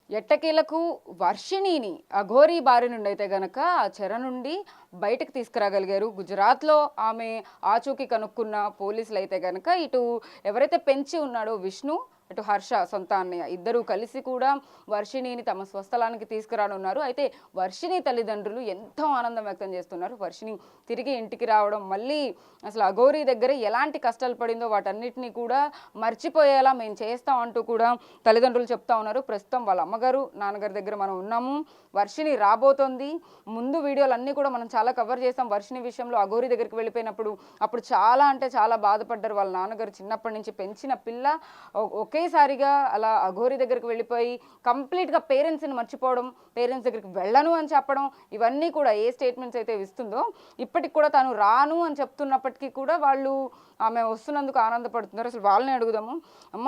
ఎట్టకేలకు వర్షిణిని అఘోరీ బారి నుండి అయితే గనక ఆ చెర నుండి బయటకు తీసుకురాగలిగారు. గుజరాత్లో ఆమె ఆచూకీ కనుక్కున్న పోలీసులు అయితే గనక ఇటు ఎవరైతే పెంచి ఉన్నాడో విష్ణు, అటు హర్ష సొంత అన్నయ్య ఇద్దరూ కలిసి కూడా వర్షిణిని తమ స్వస్థలానికి తీసుకురానున్నారు. అయితే వర్షిణి తల్లిదండ్రులు ఎంతో ఆనందం వ్యక్తం చేస్తున్నారు. వర్షిణి తిరిగి ఇంటికి రావడం, మళ్ళీ అసలు అఘోరీ దగ్గర ఎలాంటి కష్టాలు పడిందో వాటన్నిటినీ కూడా మర్చిపోయేలా మేము చేస్తాం అంటూ కూడా తల్లిదండ్రులు చెప్తా ఉన్నారు. ప్రస్తుతం వాళ్ళ అమ్మగారు నాన్నగారి దగ్గర మనం ఉన్నాము. వర్షిణి రాబోతోంది. ముందు వీడియోలు అన్నీ కూడా మనం చాలా కవర్ చేస్తాం. వర్షిణి విషయంలో అఘోరీ దగ్గరికి వెళ్ళిపోయినప్పుడు అప్పుడు చాలా అంటే చాలా బాధపడ్డారు. వాళ్ళ నాన్నగారు చిన్నప్పటి నుంచి పెంచిన పిల్ల ఒకేసారిగా అలా అఘోరీ దగ్గరికి వెళ్ళిపోయి కంప్లీట్గా పేరెంట్స్ని మర్చిపోవడం, పేరెంట్స్ దగ్గరికి వెళ్ళను అని చెప్పడం, ఇవన్నీ కూడా ఏ స్టేట్మెంట్స్ అయితే ఇస్తుందో ఇప్పటికి కూడా తను రాను అని చెప్తున్నప్పటికీ కూడా వాళ్ళు ఆమె వస్తున్నందుకు ఆనందపడుతున్నారు. అసలు వాళ్ళని అడుగుదాము. అమ్మ,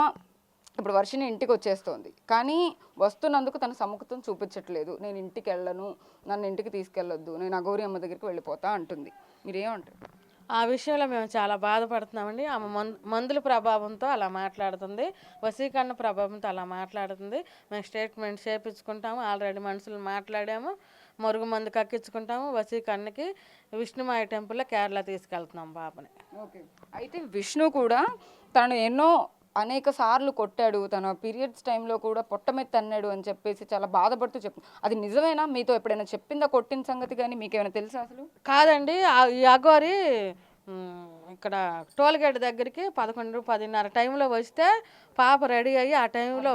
ఇప్పుడు వర్షిణి ఇంటికి వచ్చేస్తోంది, కానీ వస్తున్నందుకు తన సముఖతం చూపించట్లేదు. నేను ఇంటికి వెళ్ళను, నన్ను ఇంటికి తీసుకెళ్ళొద్దు, నేను అఘోరీ అమ్మ దగ్గరికి వెళ్ళిపోతా అంటుంది. మీరేమంటారు? ఆ విషయంలో మేము చాలా బాధపడుతున్నామండి. ఆమె మందుల ప్రభావంతో అలా మాట్లాడుతుంది, వశీకరణ ప్రభావంతో అలా మాట్లాడుతుంది. మేము స్టేట్మెంట్ చేయించుకుంటాము, ఆల్రెడీ మనుషులు మాట్లాడాము, మరుగు మందు కక్కించుకుంటాము. వశీకరణకి విష్ణుమాయ టెంపుల్లో కేరళ తీసుకెళ్తున్నాం పాపని. ఓకే. అయితే విష్ణు కూడా తను అనేక సార్లు కొట్టాడు, తన పీరియడ్స్ టైంలో కూడా పొట్టమెత్తి అన్నాడు అని చెప్పేసి చాలా బాధపడుతూ చెప్పు. అది నిజమేనా? మీతో ఎప్పుడైనా చెప్పిందా కొట్టిన సంగతి? కానీ మీకేమైనా తెలుసా అసలు? కాదండి, ఈ అఘోరి ఇక్కడ టోల్గేట్ దగ్గరికి 11, 10:30 టైంలో వస్తే పాప రెడీ అయ్యి ఆ టైంలో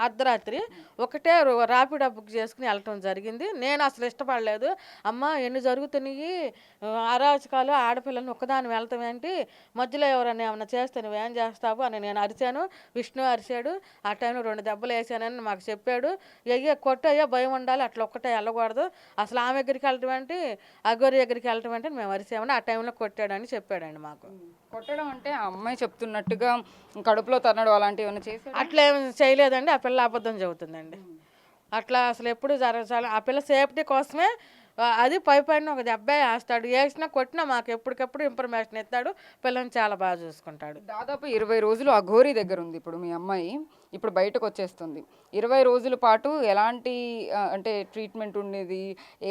అర్ధరాత్రి ఒకటే ర్యాపిడో బుక్ చేసుకుని వెళ్ళటం జరిగింది. నేను అసలు ఇష్టపడలేదు. అమ్మ, ఎన్ని జరుగుతున్నాయి అరాచకాలు, ఆడపిల్లల్ని ఒక్కదాన్ని వెళ్తాం ఏంటి, మధ్యలో ఎవరైనా ఏమన్నా చేస్తే నువ్వేం చేస్తావు అని నేను అరిచాను. విష్ణు అరిచాడు. ఆ టైంలో 2 దెబ్బలు వేసానని మాకు చెప్పాడు. కొట్టయ్యా, భయం ఉండాలి, అట్లా ఒక్కటే వెళ్ళకూడదు, అసలు ఆమె దగ్గరికి వెళ్ళటం ఏంటి, అఘోరి దగ్గరికి వెళ్ళటం ఏంటి మేము అరిచామని ఆ టైంలో కొట్టాడని చెప్పాడండి మాకు. కొట్టడం అంటే ఆ అమ్మాయి చెప్తున్నట్టుగా కడుపులో తన్నడం అలాంటివి ఏమైనా చేసి అట్లా ఏమి చేయలేదండి. ఆ పిల్ల అబద్ధం చెబుతుందండి. అట్లా అసలు ఎప్పుడు జరగాలి. ఆ పిల్ల సేఫ్టీ కోసమే అది పైన ఒక దెబ్బ వేస్తాడు, వేసినా కొట్టినా మాకు ఎప్పటికెప్పుడు ఇన్ఫర్మేషన్ ఇస్తాడు. పిల్లని చాలా బాగా చూసుకుంటాడు. దాదాపు 20 రోజులు అఘోరీ దగ్గర ఉంది ఇప్పుడు మీ అమ్మాయి. ఇప్పుడు బయటకు వచ్చేస్తుంది. 20 రోజుల పాటు ఎలాంటి అంటే ట్రీట్మెంట్ ఉండేది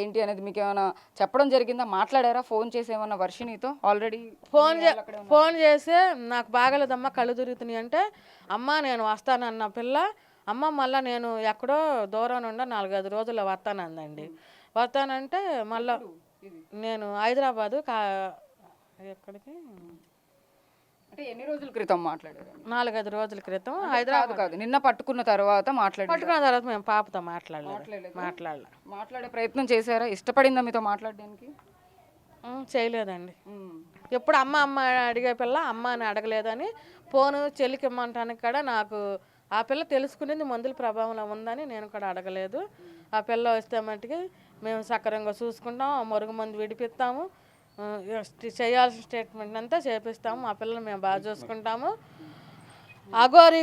ఏంటి అనేది మీకు ఏమైనా చెప్పడం జరిగిందా? మాట్లాడారా? ఫోన్ చేసి ఏమన్నా వర్షిణితో? ఆల్రెడీ ఫోన్ చేసి నాకు బాగలేదమ్మా, కళ్ళు తిరుగుతున్నాయి అంటే, అమ్మ నేను వస్తానన్న పిల్ల, అమ్మ మళ్ళీ నేను ఎక్కడో దూరం నుండి 4-5 రోజుల్లో వస్తానందండి. వస్తానంటే మళ్ళీ నేను హైదరాబాదు ఎక్కడికి అంటే ఎన్ని రోజుల క్రితం మాట్లాడారు? 4-5 రోజుల క్రితం హైదరాబాద్. కాదు, నిన్న పట్టుకున్న తర్వాత పట్టుకున్న తర్వాత మేము పాపతో మాట్లాడే ప్రయత్నం చేశారా? ఇష్టపడిందా మీతో మాట్లాడడానికి? చేయలేదండి. ఎప్పుడు అమ్మ అమ్మ అడిగే పిల్ల అమ్మ అని అడగలేదని ఫోను చెల్లికి ఇమ్మంటానికి కూడా నాకు ఆ పిల్ల తెలుసుకునేది మందుల ప్రభావంలో ఉందని నేను కూడా అడగలేదు. ఆ పిల్ల వస్తే మట్టుకి మేము సక్రంగా చూసుకుంటాం, మరుగు మందు విడిపిస్తాము, చేయాల్సిన స్టేట్మెంట్ అంతా చేపిస్తాము. ఆ పిల్లలు మేము బాగా చూసుకుంటాము. అఘోరి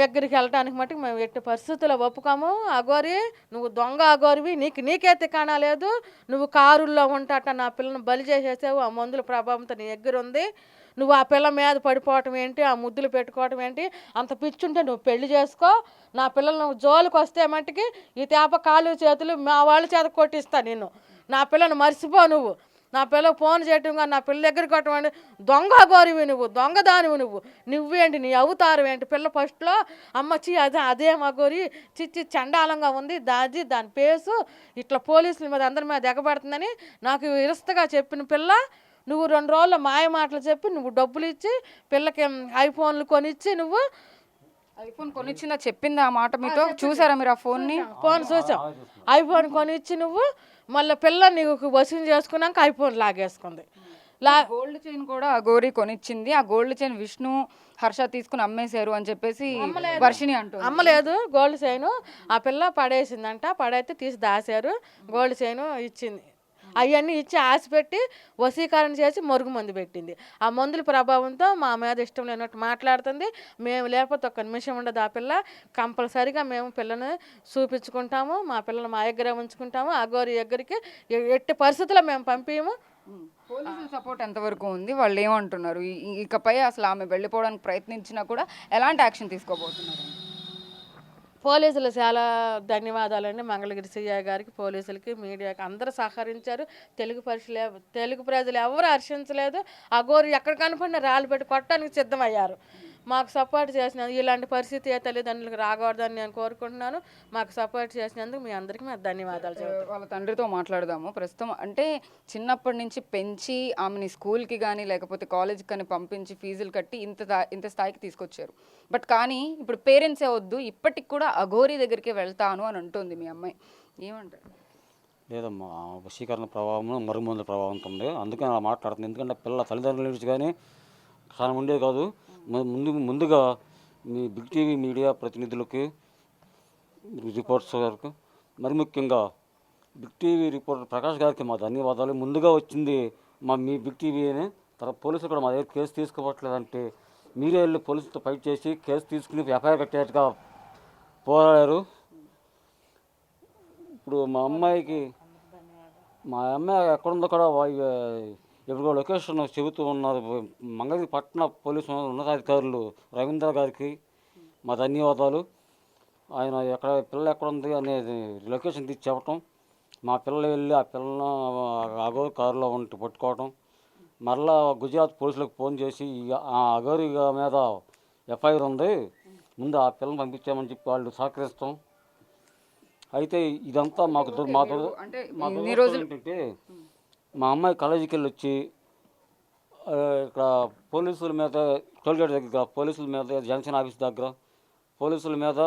దగ్గరికి వెళ్ళడానికి మట్టుకు మేము ఎట్టి పరిస్థితుల్లో ఒప్పుకోము. అఘోరి, నువ్వు దొంగ అఘోరివి, నీకే తికాణా లేదు, నువ్వు కారుల్లో ఉంటాట నా పిల్లని బలి చేసేసావు, ఆ మందుల ప్రభావంతో నీ దగ్గర ఉంది, నువ్వు ఆ పిల్ల మీద పడిపోవటం ఏంటి, ఆ ముద్దులు పెట్టుకోవటం ఏంటి, అంత పిచ్చుంటే నువ్వు పెళ్లి చేసుకో, నా పిల్లలు నువ్వు జోలికి వస్తే మట్టుకి ఈ తేప కాళ్ళు చేతులు మా వాళ్ళ చేత కొట్టిస్తా నిన్ను, నా పిల్లను మర్చిపో, నువ్వు నా పిల్లకి ఫోన్ చేయటం కానీ నా పిల్ల దగ్గరికి కొట్టమండి, దొంగ గోరివి నువ్వు, దొంగదానివి నువ్వేంటి, నీ అవుతారు ఏంటి, పిల్ల ఫస్ట్లో అమ్మచ్చి అదే మా గోరి చిచ్చి చండాలంగా ఉంది, దాని పేసు ఇట్లా పోలీసుల మీద అందరి మీద ఎగబడుతుందని నాకు ఇరస్తగా చెప్పిన పిల్ల, నువ్వు 2 రోజుల్లో మాయ మాటలు చెప్పి నువ్వు డబ్బులు ఇచ్చి పిల్లకి ఐఫోన్లు కొనిచ్చి నువ్వు ఐఫోన్ కొనిచ్చిందా? చెప్పింది ఆ మాట మీతో? చూసారా మీరు ఆ ఫోన్ని? ఫోన్ చూసాం. ఐఫోన్ కొనిచ్చి నువ్వు మళ్ళీ పిల్ల నీకు వసూలు చేసుకున్నాక ఐఫోన్ లాగేసుకుంది. గోల్డ్ చైన్ కూడా అఘోరీ కొనిచ్చింది. ఆ గోల్డ్ చైన్ విష్ణు, హర్ష తీసుకుని అమ్మేశారు అని చెప్పేసి వర్షిణి అంటూ. అమ్మలేదు గోల్డ్ చైన్, ఆ పిల్ల పడేసిందంట, పడైతే తీసి దాశారు, గోల్డ్ చైన్ ఇచ్చింది. అవన్నీ ఇచ్చి ఆశ పెట్టి వశీకరణ చేసి మరుగు మందు పెట్టింది. ఆ మందుల ప్రభావంతో మా మీద ఇష్టం లేనట్టు మాట్లాడుతుంది. మేము లేకపోతే ఒక్క నిమిషం ఉండదు ఆ పిల్ల. కంపల్సరిగా మేము పిల్లని చూపించుకుంటాము, మా పిల్లలు మా దగ్గర ఉంచుకుంటాము. అఘోరి దగ్గరికి ఎట్టి పరిస్థితుల్లో మేము పంపించము. పోలీసుల సపోర్ట్ ఎంతవరకు ఉంది? వాళ్ళు ఏమంటున్నారు? ఇకపై అసలు ఆమె వెళ్ళిపోవడానికి ప్రయత్నించినా కూడా ఎలాంటి యాక్షన్ తీసుకోబోతున్నారు? పోలీసులు చాలా ధన్యవాదాలండి. మంగళగిరి సిఐ గారికి, పోలీసులకి, మీడియాకి అందరూ సహకరించారు. తెలుగు ప్రజలు ఎవరు హర్షించలేదు. అఘోరి ఎక్కడ కనపడినా రాళ్ళు పెట్టి కొట్టడానికి సిద్ధమయ్యారు. మాకు సపోర్ట్ చేసినందుకు, ఇలాంటి పరిస్థితి ఏ తల్లిదండ్రులకు రాకూడదని నేను కోరుకుంటున్నాను. మాకు సపోర్ట్ చేసినందుకు మీ అందరికీ మేము ధన్యవాదాలు చెబుతాం. వాళ్ళ తండ్రితో మాట్లాడదాము ప్రస్తుతం. అంటే చిన్నప్పటి నుంచి పెంచి ఆమెని స్కూల్కి కానీ లేకపోతే కాలేజ్కి కానీ పంపించి ఫీజులు కట్టి ఇంత స్థాయికి తీసుకొచ్చారు. బట్ కానీ ఇప్పుడు పేరెంట్సే వద్దు, ఇప్పటికి కూడా అఘోరీ దగ్గరికి వెళ్తాను అని అంటుంది మీ అమ్మాయి. ఏమంటారు? లేదమ్మా, వశీకరణ ప్రభావం, మరుగుమందుల ప్రభావం ఉంటుంది. అందుకని అలా మాట్లాడుతుంది. ఎందుకంటే పిల్ల తల్లిదండ్రుల నుంచి కానీ చాలా ఉండేది కాదు. ముందుగా మీ బిగ్ టీవీ మీడియా ప్రతినిధులకి, రిపోర్ట్స్ గారికి, మరి ముఖ్యంగా బిగ్ టీవీ రిపోర్టర్ ప్రకాష్ గారికి మా ధన్యవాదాలు. ముందుగా వచ్చింది మీ బిగ్ టీవీ అని. తర్వాత పోలీసులు కూడా మా దగ్గర కేసు తీసుకోవట్లేదంటే మీరే వెళ్ళి పోలీసులతో ఫైట్ చేసి కేసు తీసుకుని ఎఫ్ఐఆర్ కట్టేట్టుగా పోరాడారు. ఇప్పుడు మా అమ్మాయి ఎక్కడుందో కూడా ఎప్పుడో లొకేషన్ చెబుతూ ఉన్నారు. మంగళగిరి పట్టణ పోలీసు ఉన్నతాధికారులు రవీంద్ర గారికి మా ధన్యవాదాలు. ఆయన పిల్ల ఎక్కడుంది అనేది లొకేషన్ తీసి చెప్పటం, మా పిల్లలు వెళ్ళి ఆ పిల్లను అఘోరి కారులో ఉండి పట్టుకోవటం, మరలా గుజరాత్ పోలీసులకు ఫోన్ చేసి ఆ అఘోరి మీద ఎఫ్ఐఆర్ ఉంది, ముందు ఆ పిల్లని పంపించామని చెప్పి వాళ్ళు సహకరిస్తాం. అయితే ఇదంతా ఏంటంటే మా అమ్మాయి కాలేజీకి వెళ్ళి వచ్చి ఇక్కడ పోలీసుల మీద, టోల్గేట్ దగ్గర పోలీసుల మీద, జనసేన ఆఫీస్ దగ్గర పోలీసుల మీద,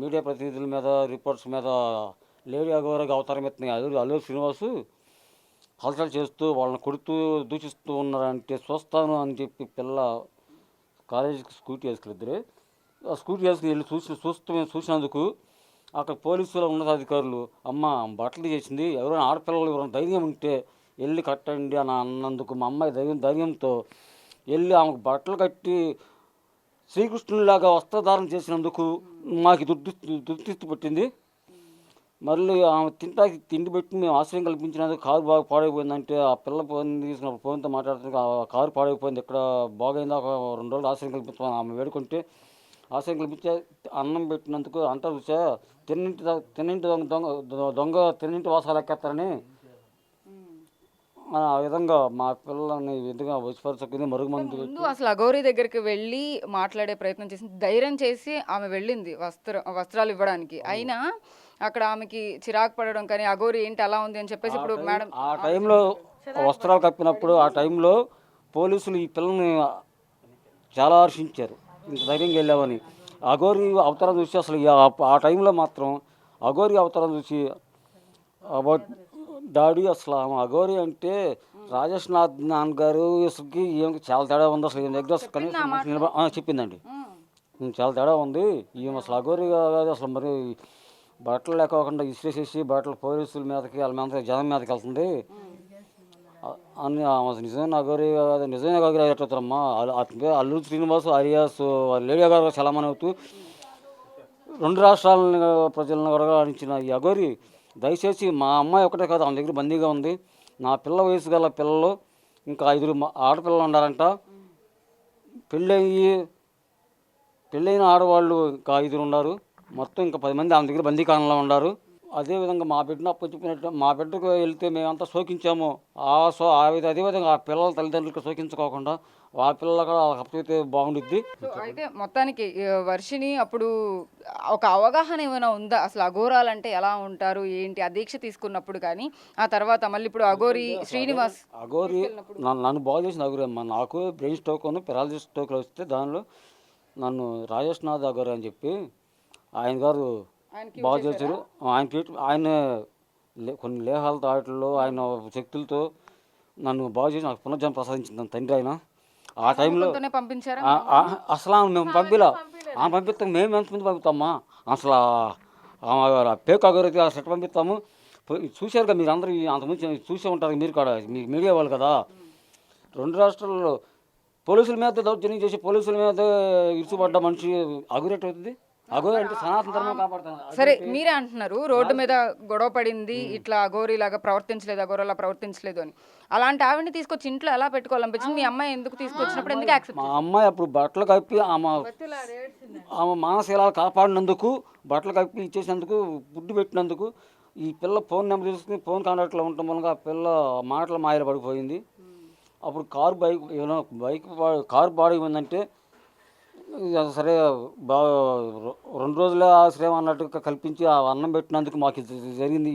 మీడియా ప్రతినిధుల మీద, రిపోర్ట్స్ మీద లేడీ అఘోరిగా అవతారం ఎత్తున్నాయి. అల్లూరి శ్రీనివాసు హల్చల్ చేస్తూ వాళ్ళని కొడుతూ దూషిస్తూ ఉన్నారంటే చూస్తాను అని చెప్పి పిల్ల కాలేజీకి స్కూటీ వేసుకెళ్ళిద్దరు. ఆ స్కూటీ వేసుకుని వెళ్ళి చూసినందుకు అక్కడ పోలీసుల ఉన్నతాధికారులు అమ్మ బట్టలు చేసింది, ఎవరైనా ఆడపిల్లలు ఎవరైనా ధైర్యం ఉంటే వెళ్ళి కట్టండి అని అన్నందుకు మా అమ్మాయి ధైర్యంతో వెళ్ళి ఆమెకు బట్టలు కట్టి శ్రీకృష్ణునిలాగా వస్త్రధారణ చేసినందుకు మాకు దుర్దిష్టి పట్టింది. మళ్ళీ ఆమె తిండి పెట్టి మేము ఆశ్రయం కల్పించినందుకు కారు బాగా పాడైపోయిందంటే ఆ పిల్ల తీసుకున్న ఫోన్తో మాట్లాడుతున్నా ఆ కారు పాడైపోయింది, ఇక్కడ బాగైందా, ఒక 2 రోజులు ఆశ్రయం కల్పిస్తాం ఆమె వేడుకుంటే ఆశ్రయం కల్పించే అన్నం పెట్టినందుకు అంటారు చూసా, తిన్నింటి వాసాలు ఎక్కేస్తారని ఆ విధంగా మా పిల్లల్ని విధంగా వశపరచుకుని ముందు అసలు అఘోరి దగ్గరికి వెళ్ళి మాట్లాడే ప్రయత్నం చేసి ధైర్యం చేసి ఆమె వెళ్ళింది వస్త్రాలు ఇవ్వడానికి. అయినా అక్కడ ఆమెకి చిరాకు పడడం కానీ అఘోరి ఏంటి అలా ఉంది అని చెప్పేసి ఇప్పుడు మేడం ఆ టైంలో వస్త్రాలు కప్పినప్పుడు ఆ టైంలో పోలీసులు ఈ పిల్లల్ని చాలా హర్షించారు, ఇంత ధైర్యంగా వెళ్ళామని. అఘోరి అవతారం చూసి అసలు ఆ టైంలో మాత్రం అఘోరి అవతారం చూసి అబౌట్ డాడీ అసలు అఘోరి అంటే రాజేష్ నాన్నగారు అసలుకి ఏమి చాలా తేడా ఉంది, అసలు ఈమె దగ్గర కనీసం చెప్పిందండి, చాలా తేడా ఉంది, ఈమె అసలు అఘోరి కాదు, అసలు మరి బట్టలు లేకోకుండా ఇసిరేసేసి బట్టలు పోలీసుల మీదకి వాళ్ళ మీద జనం మీదకి వెళ్తుంది అని నిజమైన అఘోరి కాదు, నిజమైన అఘోరి ఎట్లవుతారమ్మా. అతని అల్లూరి శ్రీనివాసు అలియాస్ లేడీ గారు చలామణి అవుతూ 2 రాష్ట్రాలని ప్రజలను అడగాలించిన ఈ అఘోరి దయచేసి మా అమ్మాయి ఒకటే కాదు, ఆమె దగ్గర బందీగా ఉంది, నా పిల్ల వయసు గల పిల్లలు ఇంకా 5 ఆడపిల్లలు ఉన్నారంట, పెళ్ళైన ఆడవాళ్ళు ఇంకా 5 ఉన్నారు, మొత్తం ఇంకా 10 మంది ఆమె దగ్గర బందీకాలంలో ఉన్నారు. అదేవిధంగా మా బిడ్డను అప్పచెప్పినట్టు మా బిడ్డకు వెళ్తే మేమంతా శోకించాము, అదేవిధంగా ఆ పిల్లల తల్లిదండ్రులకు శోకించుకోకుండా ఆ పిల్లలు కూడా అప్పచెప్తే బాగుండిద్ది. అయితే మొత్తానికి వర్షిని అప్పుడు ఒక అవగాహన ఏమైనా ఉందా అసలు అఘోరాలంటే ఎలా ఉంటారు ఏంటి ఆ దీక్ష తీసుకున్నప్పుడు? కానీ ఆ తర్వాత మళ్ళీ ఇప్పుడు అఘోరి శ్రీనివాస్ అఘోరి నన్ను బాగు చేసిన అఘోరి అమ్మ. నాకు బ్రెయిన్ స్ట్రోక్ పెరాలసిస్ స్ట్రోక్లు వస్తే దానిలో నన్ను రాజేష్ నాథ్ అఘోరి అని చెప్పి ఆయన గారు బాగు చేశారు. ఆయన కొన్ని లేహాల తాటల్లో ఆయన శక్తులతో నన్ను బాగు చేసి నాకు పునర్జన్మ ప్రసాదించింది తండ్రి. ఆయన ఆ టైంలో అసలు మేము పంపిస్తాం, మేము ఎంతమంది పంపుతామా, అసలు పేక్ అఘోరి అసలు ఎట్లా పంపిస్తాము. చూశారుగా మీరు అందరూ, అంతకుముందు చూసే ఉంటారు మీరు కూడా, మీ మీడియా వాళ్ళు కదా. 2 రాష్ట్రాల్లో పోలీసుల మీద దౌర్జన్యం చేసి పోలీసుల మీద ఇరుచుపడ్డ మనిషి అఘోరి ఎట్లా అవుతుంది? అఘోరి అంటే సనాతన ధర్మం కాపాడుతాను. సరే మీరే అంటున్నారు రోడ్డు మీద గొడవ పడింది, ఇట్లా అఘోరిలాగా ప్రవర్తించలేదు, అఘోరలా ప్రవర్తించలేదు అని. అలాంటి ఆవిడని తీసుకొచ్చి ఇంట్లో ఎలా పెట్టుకోవాలనిపించింది? మీ అమ్మాయి ఎందుకు తీసుకొచ్చినప్పుడు ఎందుకు యాక్సెప్ట్? మా అమ్మాయి అప్పుడు బట్టలు కప్పి ఆమె మానశీలాలు కాపాడినందుకు, బట్టలు కప్పి ఇచ్చేసినందుకు, ఫుడ్ పెట్టినందుకు, ఈ పిల్ల ఫోన్ నెంబర్ తీసుకుని ఫోన్ కాంటాక్ట్లో ఉండటం వల్ల ఆ పిల్ల మాటల మాయలు పడిపోయింది. అప్పుడు కారు బాడైపోయిందంటే సరే బాగా 2 రోజులే ఆశ్రయం అన్నట్టుగా కల్పించి ఆ అన్నం పెట్టినందుకు మాకు ఇది జరిగింది.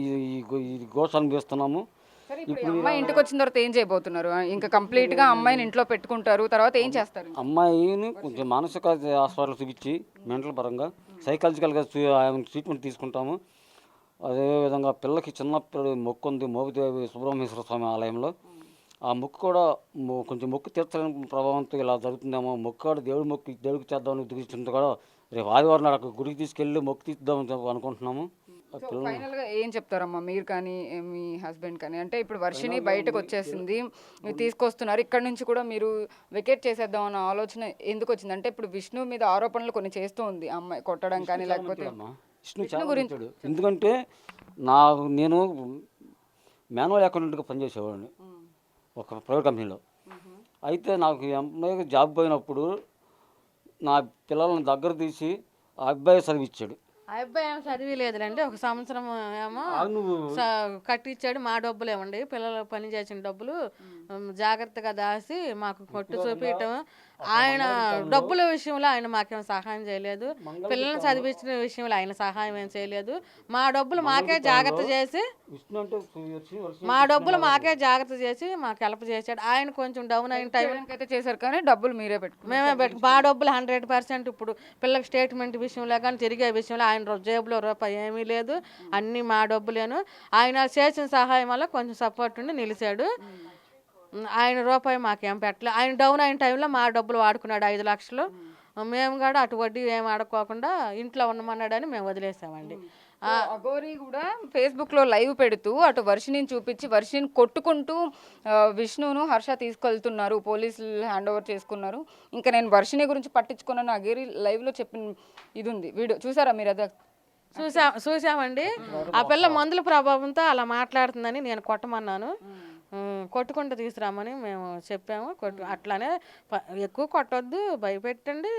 ఈ ఘోష అనుభవిస్తున్నాము. సరే ఇప్పుడు అమ్మాయి ఇంటికి వచ్చిన తర్వాత ఏం చేయబోతున్నారు? ఇంకా కంప్లీట్ గా అమ్మాయిని ఇంట్లో పెట్టుకుంటారు, తర్వాత ఏం చేస్తారు? అమ్మాయిని కొంచెం మానసిక హాస్పిటల్ చూపించి మెంటల్ పరంగా సైకాలజికల్గా ట్రీట్మెంట్ తీసుకుంటాము. అదేవిధంగా పిల్లకి చిన్నప్పుడు మొక్కు ఉంది, మోపిదేవి సుబ్రహ్మణ్యేశ్వర స్వామి ఆలయంలో. ఆ మొక్కు కూడా కొంచెం మొక్కు తీర్చలేని ప్రభావంతో ఇలా జరుగుతుందేమో. మొక్కు కూడా దేవుడికి చేద్దామని ఉద్దేశించింది కూడా రేపు ఆదివారం నాడు అక్కడ గుడికి తీసుకెళ్ళి మొక్కు తీద్దామని అనుకుంటున్నాము. ఫైనల్ గా ఏం చెప్తారమ్మా మీరు కానీ మీ హస్బెండ్ కానీ? అంటే ఇప్పుడు వర్షిని బయటకు వచ్చేసింది, మీరు తీసుకొస్తున్నారు, ఇక్కడ నుంచి కూడా మీరు వెకేట్ చేసేద్దాం అన్న ఆలోచన ఎందుకు వచ్చింది? అంటే ఇప్పుడు విష్ణు మీద ఆరోపణలు కొన్ని చేస్తూ ఉంది అమ్మాయి, కొట్టడం కానీ లేకపోతే విష్ణు గురించి. ఎందుకంటే నేను మాన్యువల్ అకౌంటెంట్గా పనిచేసేవాడిని ఒక ప్రైవేట్ కంపెనీలో. అయితే నాకు ఎంప్లాయీగా జాబ్ పోయినప్పుడు నా పిల్లల్ని దగ్గర తీసి ఆ అబ్బాయి చదివిచ్చాడు. ఆ అబ్బాయి ఏమో చదివిలేదులేండి, 1 సంవత్సరం ఏమో కట్టించాడు. మా డబ్బులు ఏమండి, పిల్లలు పని చేసిన డబ్బులు జాగ్రత్తగా దాచి మాకు కొట్టు చూపించటం. ఆయన డబ్బుల విషయంలో ఆయన మాకేం సహాయం చేయలేదు, పిల్లల్ని చదివించిన విషయంలో ఆయన సహాయం ఏం చేయలేదు. మా డబ్బులు మాకే జాగ్రత్త చేసి మాకు హెల్ప్ చేశాడు. ఆయన కొంచెం డౌన్ అయిన టైం అయితే చేశారు కానీ డబ్బులు మీరే మేమే మా డబ్బులు 100%. ఇప్పుడు పిల్లలకి స్టేట్మెంట్ విషయంలో కానీ తిరిగే విషయంలో ఆయన జేబులో రూపాయి ఏమీ లేదు, అన్నీ మా డబ్బులేను. ఆయన చేసిన సహాయం వల్ల కొంచెం సపోర్ట్ ఉండి నిలిచాడు. ఆయన రూపాయి మాకేం పెట్టలేదు. ఆయన డౌన్ అయిన టైంలో మా డబ్బులు వాడుకున్నాడు 5 లక్షలు. మేము కూడా అటు వడ్డీ ఏం ఆడుకోకుండా ఇంట్లో ఉండమన్నాడని మేము వదిలేసామండి. అఘోరి కూడా ఫేస్బుక్ లో లైవ్ పెడుతూ అటు వర్షిని చూపించి వర్షిని కొట్టుకుంటూ విష్ణును హర్ష తీసుకెళ్తున్నారు, పోలీసులు హ్యాండ్ ఓవర్ చేసుకున్నారు, ఇంకా నేను వర్షిని గురించి పట్టించుకున్నాను అఘోరి లైవ్ లో చెప్పిన ఇది ఉంది. వీడియో చూసారా మీరు? అదే చూసామండి. ఆ పిల్ల మందుల ప్రభావంతో అలా మాట్లాడుతుందని నేను కొట్టమన్నాను, కొట్టుకుంటూ తీసుకురామని మేము చెప్పాము. అట్లానే ఎక్కువ కొట్టొద్దు, భయపెట్టండి,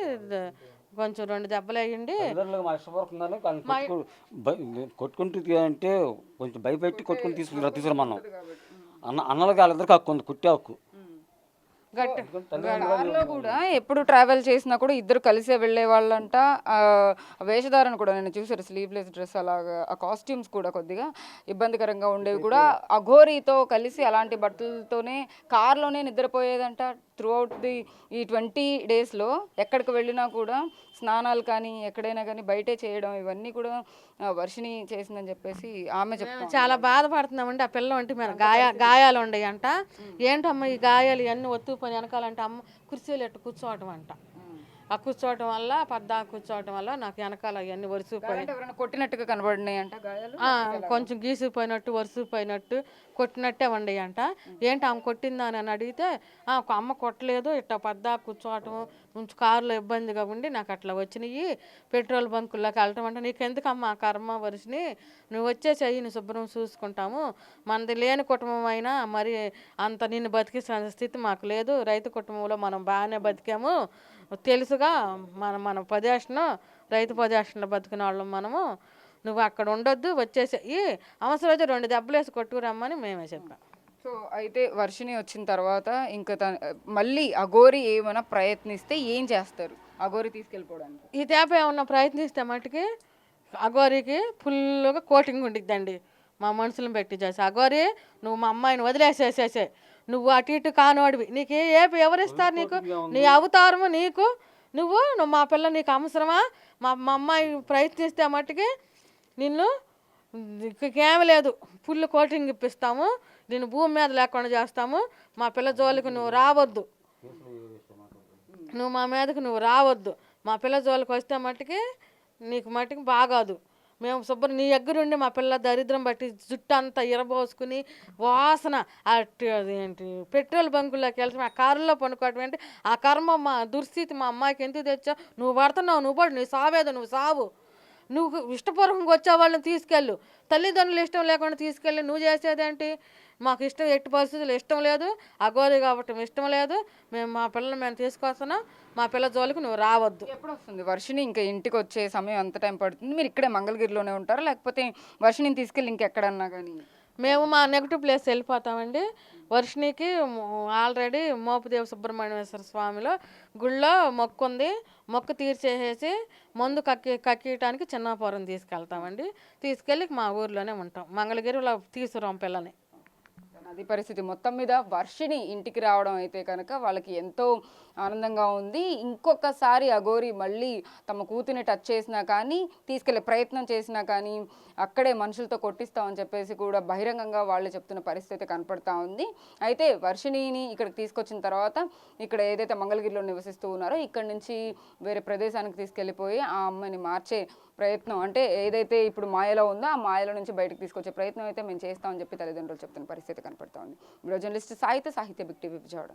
కొంచెం 2 దెబ్బలు వేయండి. కొట్టుకుంటూ అంటే కొంచెం భయపెట్టి కొట్టుకుని తీసుకురమ్మన్నాం. అన్నలకి వాళ్ళిద్దరికి హక్కు ఉంది, కుట్టే హక్కు. కార్లో కూడా ఎప్పుడు ట్రావెల్ చేసినా కూడా ఇద్దరు కలిసే వెళ్ళే వాళ్ళంట. వేషధారణ కూడా నేను చూసారు, స్లీవ్లెస్ డ్రెస్ అలాగా, ఆ కాస్ట్యూమ్స్ కూడా కొద్దిగా ఇబ్బందికరంగా ఉండేవి కూడా. అఘోరితో కలిసి అలాంటి బట్టలతోనే కార్లోనే నిద్రపోయేదంట త్రూఅవుట్ ఈ 20 డేస్లో. ఎక్కడికి వెళ్ళినా కూడా స్నానాలు కానీ ఎక్కడైనా కానీ బయటే చేయడం, ఇవన్నీ కూడా వర్షిని చేసిందని చెప్పేసి ఆమె చెప్తాను. చాలా బాధపడుతున్నామండి. ఆ పిల్ల వంటి మీద గాయాలు ఉండయి అంట. ఏంటమ్మా ఈ గాయాలు ఇవన్నీ ఒత్తుకుపోయి వెనకాలంటే అమ్మ కుర్చీలు ఎట్టు కూర్చోవటం అంట. ఆ కూర్చోవటం వల్ల కూర్చోవటం వల్ల నాకు వెనకాల అవన్నీ వరుసపోయి కొట్టినట్టుగా కనబడినాయి అంట గాయాలు. కొంచెం గీసిపోయినట్టు వరుసపోయినట్టు కొట్టినట్టే ఉండయి అంట. ఏంటి ఆమె కొట్టిందా అని అడిగితే అమ్మ కొట్టలేదు, ఇట్లా కూర్చోవటం కొంచెం కారులో ఇబ్బందిగా ఉండి నాకు అట్లా వచ్చినాయి, పెట్రోల్ బంకుల్లోకి వెళ్ళటం అంటే నీకెందుకమ్మా కర్మ వరుసని, నువ్వు వచ్చేసేయి, నువ్వు శుభ్రం చూసుకుంటాము, మనది లేని కుటుంబం అయినా మరి అంత నిన్ను బతికించిన స్థితి మాకు లేదు, రైతు కుటుంబంలో మనం బాగానే బతికాము, తెలుసుగా మన పొజిషన్ రైతు పొజిషన్లో బతికిన వాళ్ళం మనము, నువ్వు అక్కడ ఉండొద్దు, వచ్చేసి అవసరమైతే 2 దెబ్బలు వేసి కొట్టుకురమ్మని మేమే చెప్పాం. సో అయితే వర్షిని వచ్చిన తర్వాత ఇంకా మళ్ళీ అఘోరి ఏమైనా ప్రయత్నిస్తే ఏం చేస్తారు అఘోరి తీసుకెళ్ళిపోవడానికి? ఈ తేప ఏమన్నా ప్రయత్నిస్తే మట్టుకి అఘోరికి ఫుల్గా కోటింగ్ ఉండిద్దండి. మా మనుషులను పెట్టి చేసి, అఘోరి నువ్వు మా అమ్మాయిని వదిలేసేసేసే, నువ్వు అటు ఇటు కానోడివి, నీకు ఎవరిస్తారు, నీకు నీ అవతారము నీకు, నువ్వు మా పిల్ల నీకు అవసరమా, మా అమ్మాయి ప్రయత్నిస్తే మట్టుకి నిన్ను ఏమి లేదు, ఫుల్ కోటింగ్ ఇప్పిస్తాము, నేను భూమి మీద లేకుండా చేస్తాము, మా పిల్ల జోలికి నువ్వు రావద్దు, నువ్వు మా మీదకి నువ్వు రావద్దు, మా పిల్ల జోలికి వస్తే మట్టుకి నీకు మట్టుకు బాగాదు, మేము శుభ్రం నీ దగ్గరుండి మా పిల్ల దరిద్రం బట్టి జుట్టు అంతా ఇరబోసుకుని వాసన అదేంటి పెట్రోల్ బంకుల్లోకి వెళ్తే ఆ కారులో పనుకోవటం ఏంటి ఆ కర్మ మా దుస్థితి మా అమ్మాయికి ఎందుకు తెచ్చావు, నువ్వు పడుతున్నావు, నువ్వు పడు, నీ సావేదో నువ్వు సావు, నువ్వు ఇష్టపూర్వకంగా వచ్చే వాళ్ళని తీసుకెళ్ళు, తల్లిదండ్రులు ఇష్టం లేకుండా తీసుకెళ్ళి నువ్వు చేసేదేంటి, మాకు ఇష్టం ఎట్టి పరిస్థితులు ఇష్టం లేదు, అఘోరి కాబట్టి ఇష్టం లేదు, మేము మా పిల్లల్ని మేము తీసుకొస్తున్నాం, మా పిల్ల జోలికి నువ్వు రావద్దు. ఎప్పుడు వస్తుంది వర్షిణి ఇంకా ఇంటికి వచ్చే సమయం ఎంత టైం పడుతుంది? మీరు ఇక్కడే మంగళగిరిలోనే ఉంటారా లేకపోతే వర్షిణిని తీసుకెళ్ళి ఇంకెక్కడన్నా కానీ? మేము మా నెగిటివ్ ప్లేస్ వెళ్ళిపోతామండి. వర్షిణికి ఆల్రెడీ మోపుదేవి సుబ్రహ్మణ్యేశ్వర స్వామిలో గుళ్ళో మొక్కు ఉంది, మొక్కు తీర్చేసేసి మందు కక్కీయటానికి చిన్నాపురం తీసుకెళ్తామండి. తీసుకెళ్ళి మా ఊర్లోనే ఉంటాం, మంగళగిరిలో తీసుకురాం పిల్లని. అది పరిస్థితి. మొత్తం మీద వర్షిణి ఇంటికి రావడం అయితే కనుక వాళ్ళకి ఎంతో ఆనందంగా ఉంది. ఇంకొకసారి అఘోరి మళ్ళీ తమ కూతుని టచ్ చేసినా కానీ, తీసుకెళ్లే ప్రయత్నం చేసినా కానీ అక్కడే మనుషులతో కొట్టిస్తామని చెప్పేసి కూడా బహిరంగంగా వాళ్ళు చెప్తున్న పరిస్థితి కనపడతా ఉంది. అయితే వర్షిణిని ఇక్కడికి తీసుకొచ్చిన తర్వాత ఇక్కడ ఏదైతే మంగళగిరిలో నివసిస్తూ ఉన్నారో ఇక్కడి నుంచి వేరే ప్రదేశానికి తీసుకెళ్ళిపోయి ఆ అమ్మాయిని మార్చే ప్రయత్నం, అంటే ఏదైతే ఇప్పుడు మాయలో ఉందో ఆ మాయలో నుంచి బయటకు తీసుకొచ్చే ప్రయత్నం అయితే మేము చేస్తామని చెప్పి తల్లిదండ్రులు చెప్తున్న పరిస్థితి కనపడతా ఉంది. జర్నలిస్ట్ సాహిత్య బిగ్ టీవీ విజయవాడ.